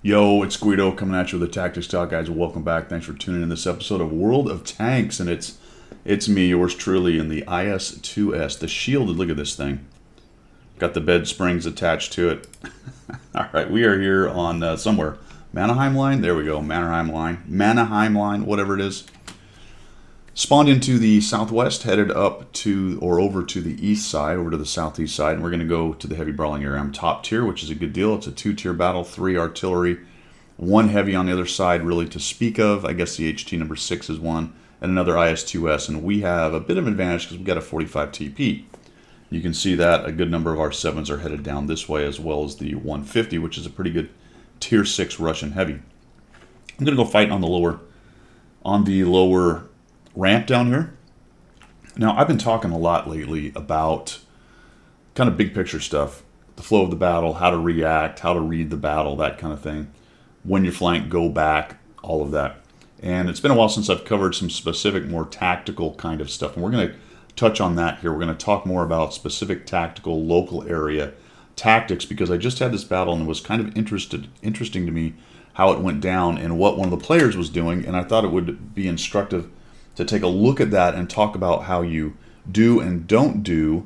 Yo, it's Guido coming at you with the Tactics Talk, guys. Welcome back. Thanks for tuning in this episode of World of Tanks, and it's me, yours truly, in the IS-2S, the shielded. Look at this thing. Got the bed springs attached to it. All right, we are here on somewhere Mannerheim line. There we go, Mannerheim line, whatever it is. Spawned into the southwest, headed up to or over to the east side, over to the southeast side, and we're going to go to the heavy brawling area. I'm top tier, which is a good deal. It's a 2-tier battle, 3 artillery, 1 heavy on the other side, really to speak of. I guess the HT number 6 is one, and another IS-2S, and we have a bit of an advantage because we've got a 45 TP. You can see that a good number of our 7s are headed down this way, as well as the 150, which is a pretty good tier 6 Russian heavy. I'm going to go fight on the lower ramp down here. Now, I've been talking a lot lately about kind of big picture stuff, the flow of the battle, how to react, how to read the battle, that kind of thing. When you flank, go back, all of that. And it's been a while since I've covered some specific, more tactical kind of stuff. And we're going to touch on that here. We're going to talk more about specific tactical, local area tactics, because I just had this battle and it was kind of interesting to me how it went down and what one of the players was doing. And I thought it would be instructive to take a look at that and talk about how you do and don't do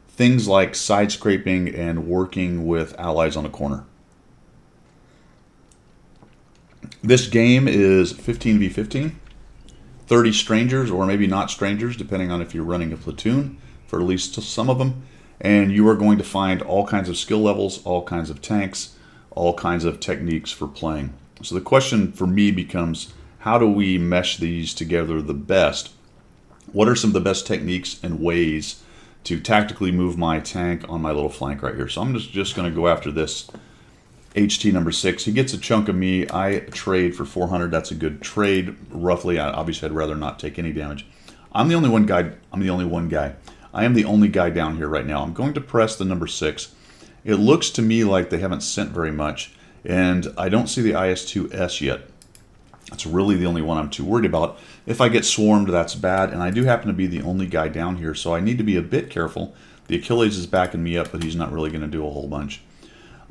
things like side scraping and working with allies on a corner. This game is 15v15, 30 strangers or maybe not strangers, depending on if you're running a platoon, for at least some of them. And you are going to find all kinds of skill levels, all kinds of tanks, all kinds of techniques for playing. So the question for me becomes, how do we mesh these together the best? What are some of the best techniques and ways to tactically move my tank on my little flank right here? So I'm just going to go after this HT number 6. He gets a chunk of me. I trade for 400. That's a good trade, roughly. Obviously, I'd rather not take any damage. I'm the only one guy. I am the only guy down here right now. I'm going to press the number 6. It looks to me like they haven't sent very much, and I don't see the IS-2S yet. That's really the only one I'm too worried about. If I get swarmed, that's bad, and I do happen to be the only guy down here, so I need to be a bit careful. The Achilles is backing me up, but he's not really going to do a whole bunch.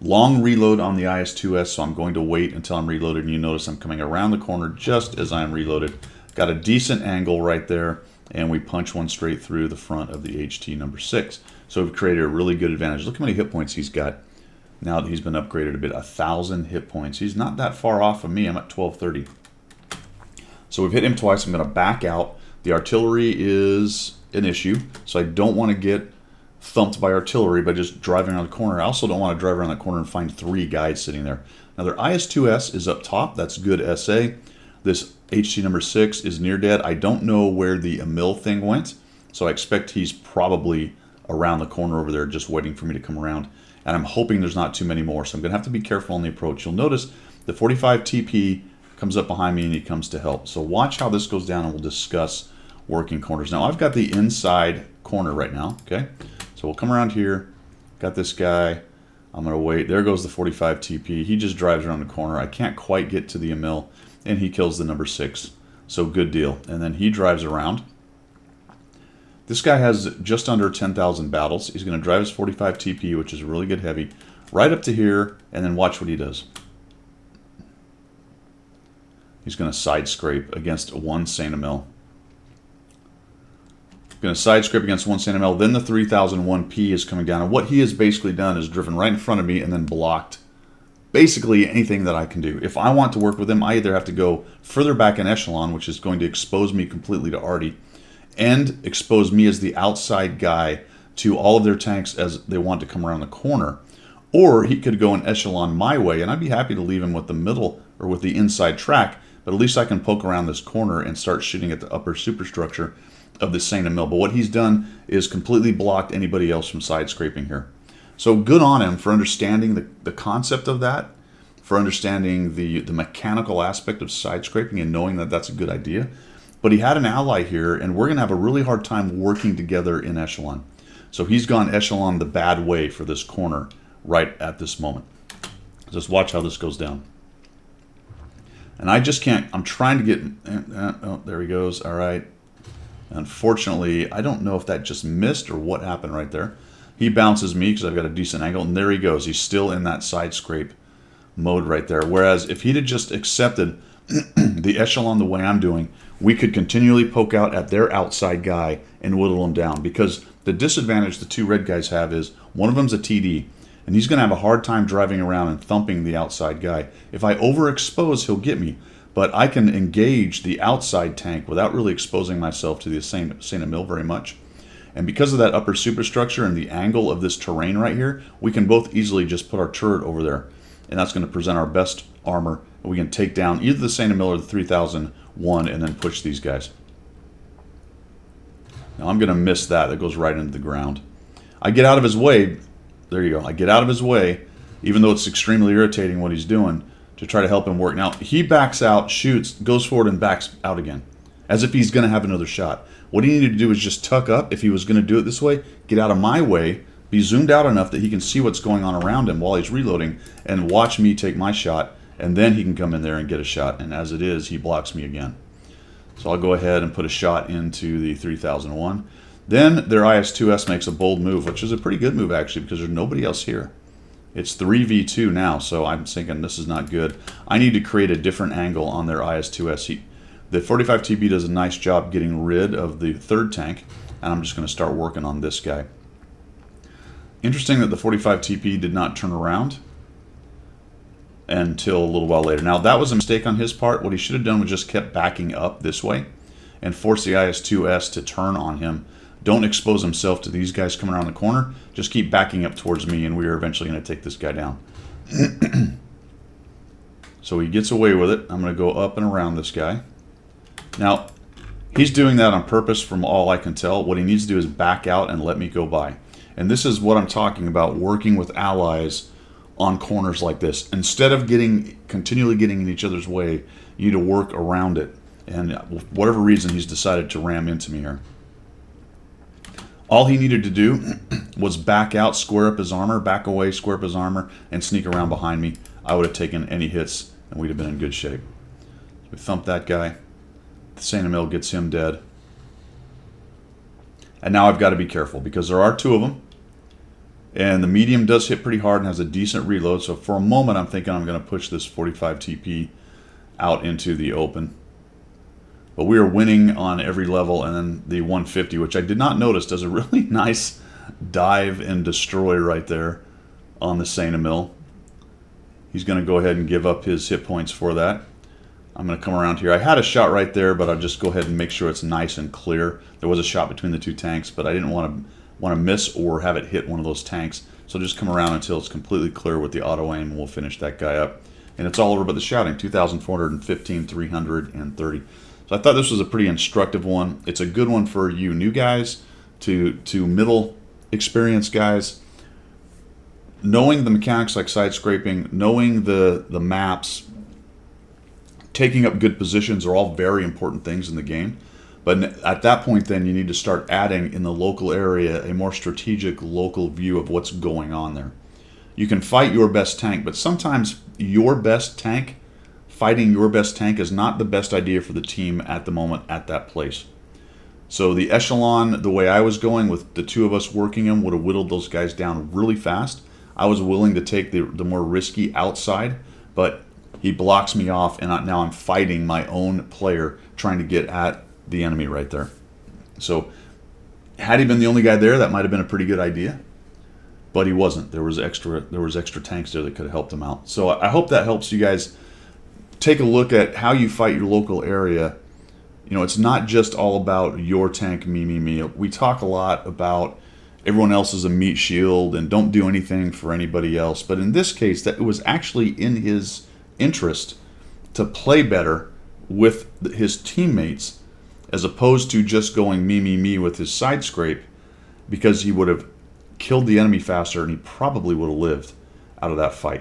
Long reload on the IS-2S, so I'm going to wait until I'm reloaded, and you notice I'm coming around the corner just as I'm reloaded. Got a decent angle right there, and we punch one straight through the front of the HT number 6. So we've created a really good advantage. Look how many hit points he's got now that he's been upgraded a bit. 1,000 hit points. He's not that far off of me. I'm at 1,230. So we've hit him twice. I'm going to back out. The artillery is an issue, so I don't want to get thumped by artillery by just driving around the corner. I also don't want to drive around the corner and find 3 guys sitting there. Now their IS-2S is up top. That's good SA. This HT number 6 is near dead. I don't know where the Emil thing went, so I expect he's probably around the corner over there just waiting for me to come around. And I'm hoping there's not too many more, so I'm going to have to be careful on the approach. You'll notice the 45 TP comes up behind me and he comes to help. So watch how this goes down and we'll discuss working corners. Now I've got the inside corner right now, okay? So we'll come around here, got this guy. I'm going to wait. There goes the 45 TP. He just drives around the corner. I can't quite get to the Emil, and he kills the number 6. So good deal. And then he drives around. This guy has just under 10,000 battles. He's going to drive his 45 TP, which is a really good heavy, right up to here, and then watch what he does. He's going to side scrape against one Saint Emil. Going to side scrape against one Saint Emil. Then the 3001P is coming down. And what he has basically done is driven right in front of me and then blocked basically anything that I can do. If I want to work with him, I either have to go further back in echelon, which is going to expose me completely to Artie, and expose me as the outside guy to all of their tanks as they want to come around the corner. Or he could go in echelon my way, and I'd be happy to leave him with the middle or with the inside track, but at least I can poke around this corner and start shooting at the upper superstructure of the Saint Emil. But what he's done is completely blocked anybody else from side scraping here. So good on him for understanding the concept of that, for understanding the mechanical aspect of side scraping and knowing that that's a good idea. But he had an ally here, and we're going to have a really hard time working together in echelon. So he's gone echelon the bad way for this corner right at this moment. Just watch how this goes down. And I just can't, I'm trying to get, oh, there he goes, all right. Unfortunately, I don't know if that just missed or what happened right there. He bounces me because I've got a decent angle, and there he goes. He's still in that side scrape mode right there. Whereas if he'd have just accepted the echelon the way I'm doing, we could continually poke out at their outside guy and whittle him down. Because the disadvantage the two red guys have is one of them's a TD, and he's going to have a hard time driving around and thumping the outside guy. If I overexpose, he'll get me. But I can engage the outside tank without really exposing myself to the Saint Emil very much. And because of that upper superstructure and the angle of this terrain right here, we can both easily just put our turret over there. And that's going to present our best armor. We can take down either the Saint Emil or the 3001 and then push these guys. Now I'm going to miss that. That goes right into the ground. I get out of his way. There you go. I get out of his way, even though it's extremely irritating what he's doing, to try to help him work. Now, he backs out, shoots, goes forward, and backs out again, as if he's going to have another shot. What he needed to do is just tuck up. If he was going to do it this way, get out of my way, be zoomed out enough that he can see what's going on around him while he's reloading, and watch me take my shot, and then he can come in there and get a shot. And as it is, he blocks me again. So I'll go ahead and put a shot into the 3001. Then their IS-2S makes a bold move, which is a pretty good move, actually, because there's nobody else here. It's 3v2 now, so I'm thinking this is not good. I need to create a different angle on their IS-2S. The 45 TB does a nice job getting rid of the third tank, and I'm just going to start working on this guy. Interesting that the 45 TP did not turn around until a little while later. Now, that was a mistake on his part. What he should have done was just kept backing up this way and force the IS-2S to turn on him. Don't expose himself to these guys coming around the corner. Just keep backing up towards me, and we are eventually going to take this guy down. So he gets away with it. I'm going to go up and around this guy. Now, he's doing that on purpose from all I can tell. What he needs to do is back out and let me go by. And this is what I'm talking about, working with allies on corners like this. Instead of continually getting in each other's way, you need to work around it. And for whatever reason, he's decided to ram into me here. All he needed to do was back out, square up his armor, back away, square up his armor, and sneak around behind me. I would have taken any hits, and we'd have been in good shape. We thump that guy. The Saint Emil gets him dead. And now I've got to be careful, because there are two of them. And the medium does hit pretty hard and has a decent reload. So for a moment, I'm thinking I'm going to push this 45 TP out into the open. But we are winning on every level, and then the 150, which I did not notice, does a really nice dive and destroy right there on the Saint Emil. He's going to go ahead and give up his hit points for that. I'm going to come around here. I had a shot right there, but I'll just go ahead and make sure it's nice and clear. There was a shot between the two tanks, but I didn't want to miss or have it hit one of those tanks. So just come around until it's completely clear with the auto aim, and we'll finish that guy up. And it's all over but the shouting. 2,415, 330. So I thought this was a pretty instructive one. It's a good one for you new guys to middle experienced guys. Knowing the mechanics like side scraping, knowing the maps, taking up good positions are all very important things in the game. But at that point then you need to start adding in the local area a more strategic local view of what's going on there. You can fight your best tank, but sometimes your best tank, fighting your best tank is not the best idea for the team at the moment at that place. So the echelon, the way I was going with the two of us working them, would have whittled those guys down really fast. I was willing to take the more risky outside, but he blocks me off, and now I'm fighting my own player trying to get at the enemy right there. So had he been the only guy there, that might have been a pretty good idea, but he wasn't. There was extra tanks there that could have helped him out. So I hope that helps you guys take a look at how you fight your local area. You know, it's not just all about your tank, me. We talk a lot about everyone else is a meat shield and don't do anything for anybody else. But in this case, that it was actually in his interest to play better with his teammates as opposed to just going me with his side scrape, because he would have killed the enemy faster and he probably would have lived out of that fight.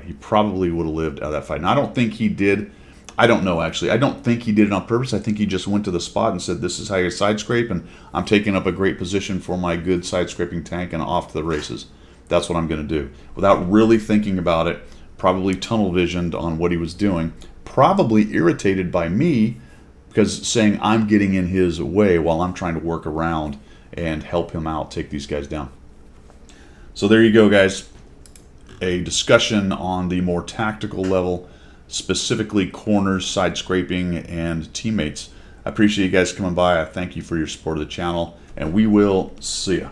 And I don't think he did. I don't know, actually. I don't think he did it on purpose. I think he just went to the spot and said, this is how you side scrape, and I'm taking up a great position for my good side scraping tank, and off to the races. That's what I'm going to do. Without really thinking about it, probably tunnel visioned on what he was doing, probably irritated by me, because saying I'm getting in his way while I'm trying to work around and help him out, take these guys down. So there you go, guys. a discussion on the more tactical level, specifically corners, side scraping, and teammates. I appreciate you guys coming by. I thank you for your support of the channel, and we will see ya.